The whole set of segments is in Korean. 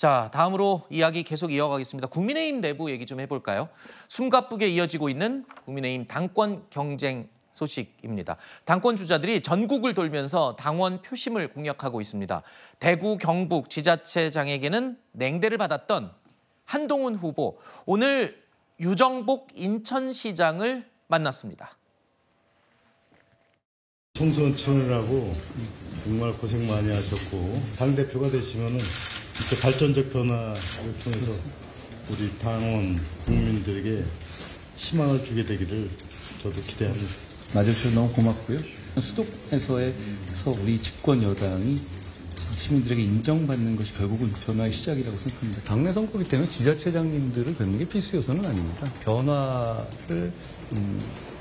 자, 다음으로 이야기 계속 이어가겠습니다. 국민의힘 내부 얘기 좀 해볼까요? 숨가쁘게 이어지고 있는 국민의힘 당권 경쟁 소식입니다. 당권 주자들이 전국을 돌면서 당원 표심을 공략하고 있습니다. 대구, 경북 지자체장에게는 냉대를 받았던 한동훈 후보, 오늘 유정복 인천시장을 만났습니다. 총선 치르느라고 정말 고생 많이 하셨고 당대표가 되시면은 진짜 발전적 변화를 통해서 우리 당원 국민들에게 희망을 주게 되기를 저도 기대합니다. 맞아주셔서 너무 고맙고요. 수도권에서 우리 집권 여당이 시민들에게 인정받는 것이 결국은 변화의 시작이라고 생각합니다. 당내 선거기 때문에 지자체장님들을 뵙는 게 필수 요소는 아닙니다. 변화를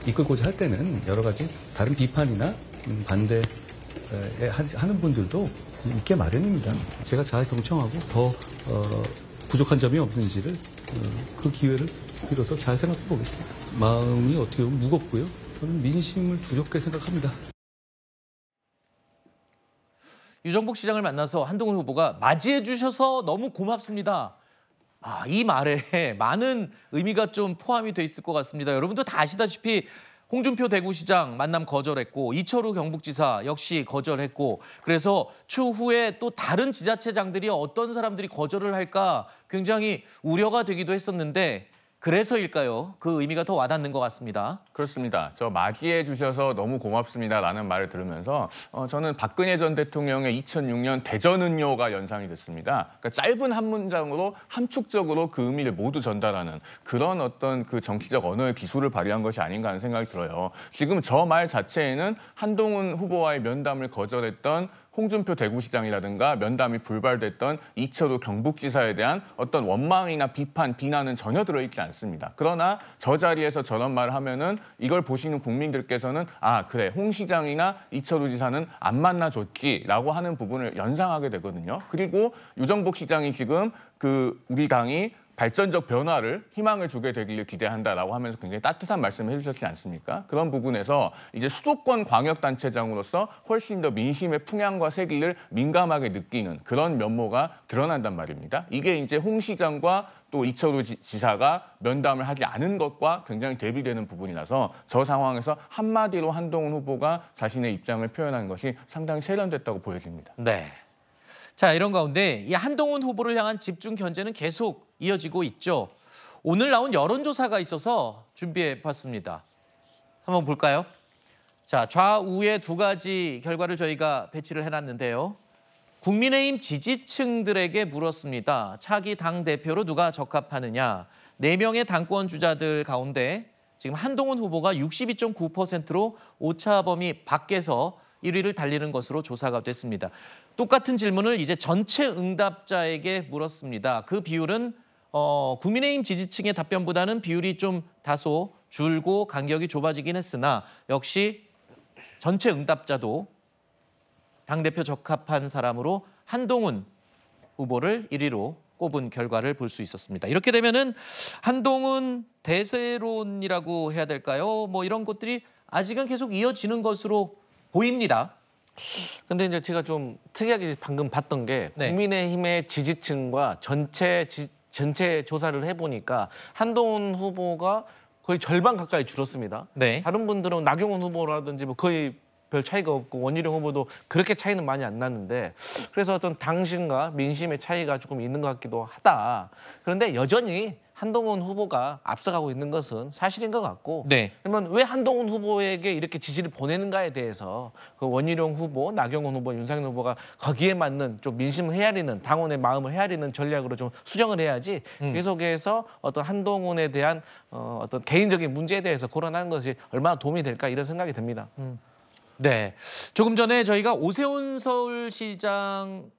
이끌고자 할 때는 여러 가지 다른 비판이나 반대 하는 분들도 있게 마련입니다. 제가 잘 경청하고 더 부족한 점이 없는지를 그 기회를 빌어서 잘 생각해 보겠습니다. 마음이 어떻게 보면 무겁고요. 저는 민심을 두렵게 생각합니다. 유정복 시장을 만나서 한동훈 후보가 맞이해 주셔서 너무 고맙습니다. 이 말에 많은 의미가 좀 포함이 돼 있을 것 같습니다. 여러분도 다 아시다시피 홍준표 대구시장 만남 거절했고 이철우 경북지사 역시 거절했고 그래서 추후에 또 다른 지자체장들이 어떤 사람들이 거절을 할까 굉장히 우려가 되기도 했었는데 그래서일까요? 그 의미가 더 와닿는 것 같습니다. 그렇습니다. 저 맞이해 주셔서 너무 고맙습니다라는 말을 들으면서 저는 박근혜 전 대통령의 2006년 대전은요가 연상이 됐습니다. 그러니까 짧은 한 문장으로 함축적으로 그 의미를 모두 전달하는 그런 어떤 그 정치적 언어의 기술을 발휘한 것이 아닌가 하는 생각이 들어요. 지금 저 말 자체에는 한동훈 후보와의 면담을 거절했던 홍준표 대구시장이라든가 면담이 불발됐던 이철우 경북지사에 대한 어떤 원망이나 비판, 비난은 전혀 들어있지 않습니다. 그러나 저 자리에서 저런 말을 하면은 이걸 보시는 국민들께서는 그래, 홍 시장이나 이철우 지사는 안 만나줬지라고 하는 부분을 연상하게 되거든요. 그리고 유정복 시장이 지금 우리 당이 발전적 변화를 희망을 주게 되기를 기대한다라고 하면서 굉장히 따뜻한 말씀을 해주셨지 않습니까? 그런 부분에서 이제 수도권 광역단체장으로서 훨씬 더 민심의 풍향과 세기를 민감하게 느끼는 그런 면모가 드러난단 말입니다. 이게 이제 홍 시장과 또 이철우 지사가 면담을 하지 않은 것과 굉장히 대비되는 부분이라서 저 상황에서 한마디로 한동훈 후보가 자신의 입장을 표현한 것이 상당히 세련됐다고 보여집니다. 네. 자, 이런 가운데 이 한동훈 후보를 향한 집중 견제는 계속 이어지고 있죠. 오늘 나온 여론조사가 있어서 준비해봤습니다. 한번 볼까요? 자, 좌우에 두 가지 결과를 저희가 배치를 해놨는데요. 국민의힘 지지층들에게 물었습니다. 차기 당대표로 누가 적합하느냐. 4명의 당권 주자들 가운데 지금 한동훈 후보가 62.9%로 오차범위 밖에서 1위를 달리는 것으로 조사가 됐습니다. 똑같은 질문을 이제 전체 응답자에게 물었습니다. 그 비율은 국민의힘 지지층의 답변보다는 비율이 좀 다소 줄고 간격이 좁아지긴 했으나 역시 전체 응답자도 당대표 적합한 사람으로 한동훈 후보를 1위로 꼽은 결과를 볼 수 있었습니다. 이렇게 되면은 한동훈 대세론이라고 해야 될까요? 뭐 이런 것들이 아직은 계속 이어지는 것으로 보입니다. 근데 이제 제가 좀 특이하게 방금 봤던 게 국민의힘의 지지층과 전체 조사를 해보니까 한동훈 후보가 거의 절반 가까이 줄었습니다. 다른 분들은 나경원 후보라든지 뭐 거의 별 차이가 없고 원희룡 후보도 그렇게 차이는 많이 안 났는데 그래서 어떤 당심과 민심의 차이가 조금 있는 것 같기도 하다. 그런데 여전히 한동훈 후보가 앞서가고 있는 것은 사실인 것 같고 그러면 왜 한동훈 후보에게 이렇게 지지를 보내는가에 대해서 그 원희룡 후보, 나경원 후보, 윤상현 후보가 거기에 맞는 좀 민심을 헤아리는 당원의 마음을 헤아리는 전략으로 좀 수정을 해야지 계속해서 어떤 한동훈에 대한 어떤 개인적인 문제에 대해서 거론하는 것이 얼마나 도움이 될까 이런 생각이 듭니다. 네, 조금 전에 저희가 오세훈 서울시장을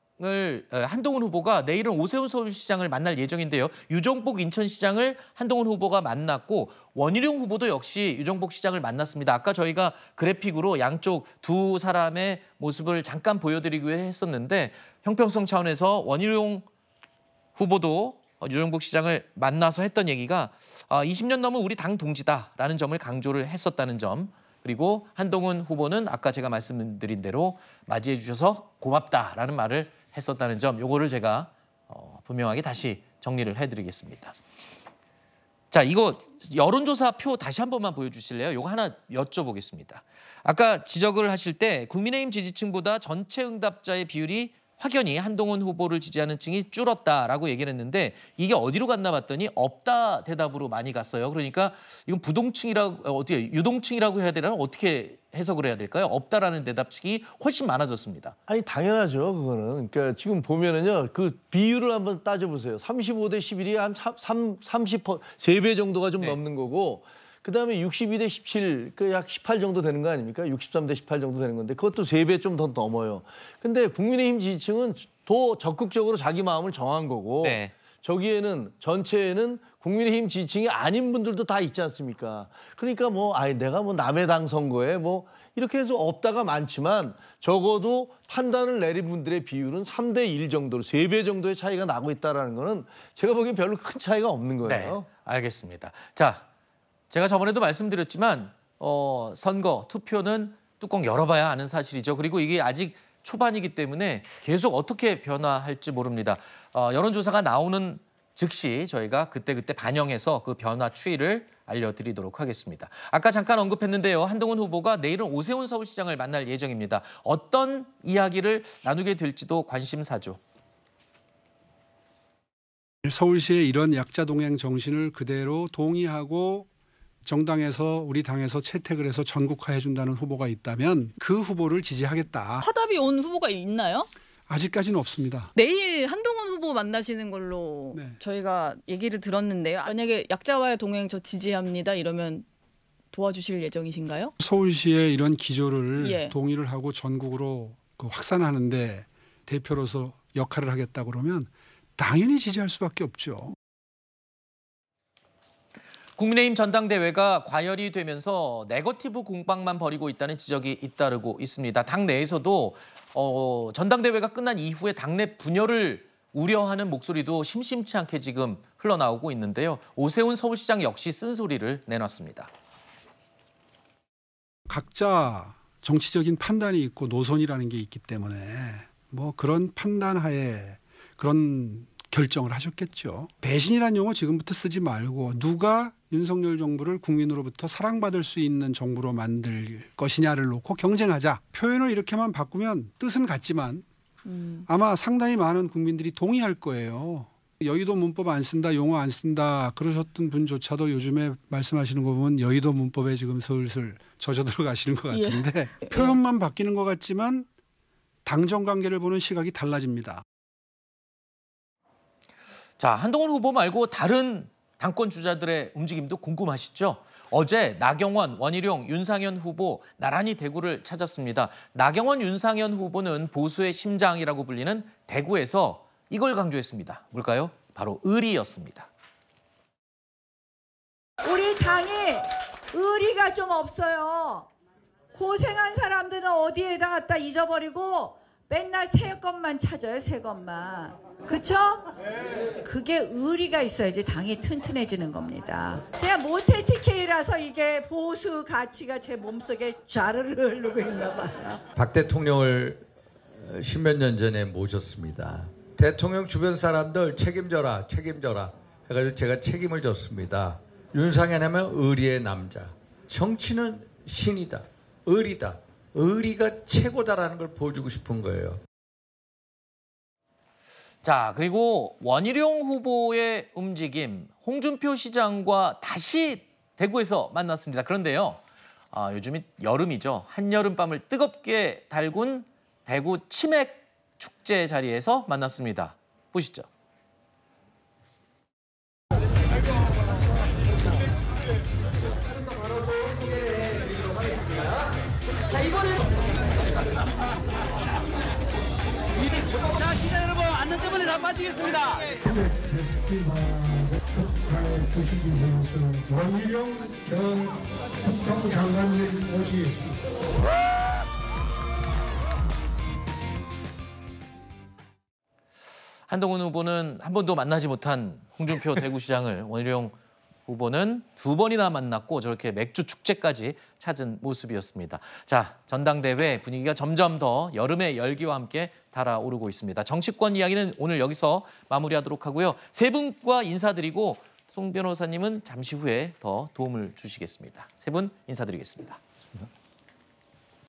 한동훈 후보가 내일은 오세훈 서울시장을 만날 예정인데요. 유정복 인천시장을 한동훈 후보가 만났고 원희룡 후보도 역시 유정복 시장을 만났습니다. 아까 저희가 그래픽으로 양쪽 두 사람의 모습을 잠깐 보여드리기로 했었는데 형평성 차원에서 원희룡 후보도 유정복 시장을 만나서 했던 얘기가 20년 넘은 우리 당 동지다라는 점을 강조를 했었다는 점, 그리고 한동훈 후보는 아까 제가 말씀드린 대로 맞이해 주셔서 고맙다라는 말을 했었다는 점, 요거를 제가 분명하게 다시 정리를 해드리겠습니다. 자, 이거 여론조사 표 다시 한 번만 보여주실래요? 이거 하나 여쭤보겠습니다. 아까 지적을 하실 때 국민의힘 지지층보다 전체 응답자의 비율이 확연히 한동훈 후보를 지지하는 층이 줄었다라고 얘기를 했는데 이게 어디로 갔나 봤더니 없다 대답으로 많이 갔어요. 그러니까 이건 부동층이라고 어떻게 유동층이라고 해야 되나 어떻게 해석을 해야 될까요? 없다라는 대답층이 훨씬 많아졌습니다. 아니 당연하죠. 그거는. 그러니까 지금 보면은요. 그 비율을 한번 따져보세요. 35대 11이 한 3배 정도가 좀 넘는 거고 그다음에 62대 17, 그 약 18 정도 되는 거 아닙니까? 63대 18 정도 되는 건데 그것도 3배 좀 더 넘어요. 근데 국민의힘 지지층은 더 적극적으로 자기 마음을 정한 거고 네. 저기에는 전체에는 국민의힘 지지층이 아닌 분들도 다 있지 않습니까? 그러니까 뭐 내가 뭐 남의 당 선거에 뭐 이렇게 해서 없다가 많지만 적어도 판단을 내린 분들의 비율은 3대 1 정도로 3배 정도의 차이가 나고 있다는 거는 제가 보기엔 별로 큰 차이가 없는 거예요. 네, 알겠습니다. 자, 제가 저번에도 말씀드렸지만 선거, 투표는 뚜껑 열어봐야 아는 사실이죠. 그리고 이게 아직 초반이기 때문에 계속 어떻게 변화할지 모릅니다. 여론조사가 나오는 즉시 저희가 그때그때 반영해서 그 변화 추이를 알려드리도록 하겠습니다. 아까 잠깐 언급했는데요. 한동훈 후보가 내일은 오세훈 서울시장을 만날 예정입니다. 어떤 이야기를 나누게 될지도 관심사죠. 서울시의 이런 약자 동행 정신을 그대로 동의하고 정당에서 우리 당에서 채택을 해서 전국화해 준다는 후보가 있다면 그 후보를 지지하겠다. 화답이 온 후보가 있나요? 아직까지는 없습니다. 내일 한동훈 후보 만나시는 걸로 네. 저희가 얘기를 들었는데요. 만약에 약자와의 동행 저 지지합니다 이러면 도와주실 예정이신가요? 서울시의 이런 기조를 예. 동의를 하고 전국으로 확산하는데 대표로서 역할을 하겠다 그러면 당연히 지지할 수밖에 없죠. 국민의힘 전당대회가 과열이 되면서 네거티브 공방만 벌이고 있다는 지적이 잇따르고 있습니다. 당 내에서도 전당대회가 끝난 이후에 당내 분열을 우려하는 목소리도 심심치 않게 지금 흘러나오고 있는데요. 오세훈 서울시장 역시 쓴소리를 내놨습니다. 각자 정치적인 판단이 있고 노선이라는 게 있기 때문에 뭐 그런 판단하에 그런 결정을 하셨겠죠. 배신이라는 용어 지금부터 쓰지 말고 누가 윤석열 정부를 국민으로부터 사랑받을 수 있는 정부로 만들 것이냐를 놓고 경쟁하자. 표현을 이렇게만 바꾸면 뜻은 같지만 아마 상당히 많은 국민들이 동의할 거예요. 여의도 문법 안 쓴다, 용어 안 쓴다 그러셨던 분조차도 요즘에 말씀하시는 거 보면 여의도 문법에 지금 슬슬 젖어 들어가시는 것 같은데 표현만 바뀌는 것 같지만 당정 관계를 보는 시각이 달라집니다. 자, 한동훈 후보 말고 다른 당권 주자들의 움직임도 궁금하시죠? 어제 나경원, 원희룡, 윤상현 후보 나란히 대구를 찾았습니다. 나경원, 윤상현 후보는 보수의 심장이라고 불리는 대구에서 이걸 강조했습니다. 뭘까요? 바로 의리였습니다. 우리 당이 의리가 좀 없어요. 고생한 사람들은 어디에다 갖다 잊어버리고 맨날 새 것만 찾아요, 새 것만. 그쵸? 그게 의리가 있어야지 당이 튼튼해지는 겁니다. 그냥 모태 TK라서 이게 보수 가치가 제 몸속에 좌르르 흐르고 있나 봐요. 박 대통령을 10몇 년 전에 모셨습니다. 대통령 주변 사람들 책임져라, 책임져라 해가지고 제가 책임을 졌습니다. 윤상현 하면 의리의 남자. 정치는 신이다, 의리다. 의리가 최고다라는 걸 보여주고 싶은 거예요. 자, 그리고 원희룡 후보의 움직임, 홍준표 시장과 다시 대구에서 만났습니다. 그런데요, 요즘이 여름이죠. 한여름밤을 뜨겁게 달군 대구 치맥 축제 자리에서 만났습니다. 보시죠. 자, 이번에 자, 기자 여러분, 안전 때문에 다 빠지겠습니다. 축하해 주시기 위해서 원희룡 전 국정장관님 모시 한동훈 후보는 한 번도 만나지 못한 홍준표 대구시장을 원희룡 후보는 2번이나 만났고 저렇게 맥주 축제까지 찾은 모습이었습니다. 자, 전당대회 분위기가 점점 더 여름의 열기와 함께 달아오르고 있습니다. 정치권 이야기는 오늘 여기서 마무리하도록 하고요. 세 분과 인사드리고 송 변호사님은 잠시 후에 더 도움을 주시겠습니다. 세 분 인사드리겠습니다.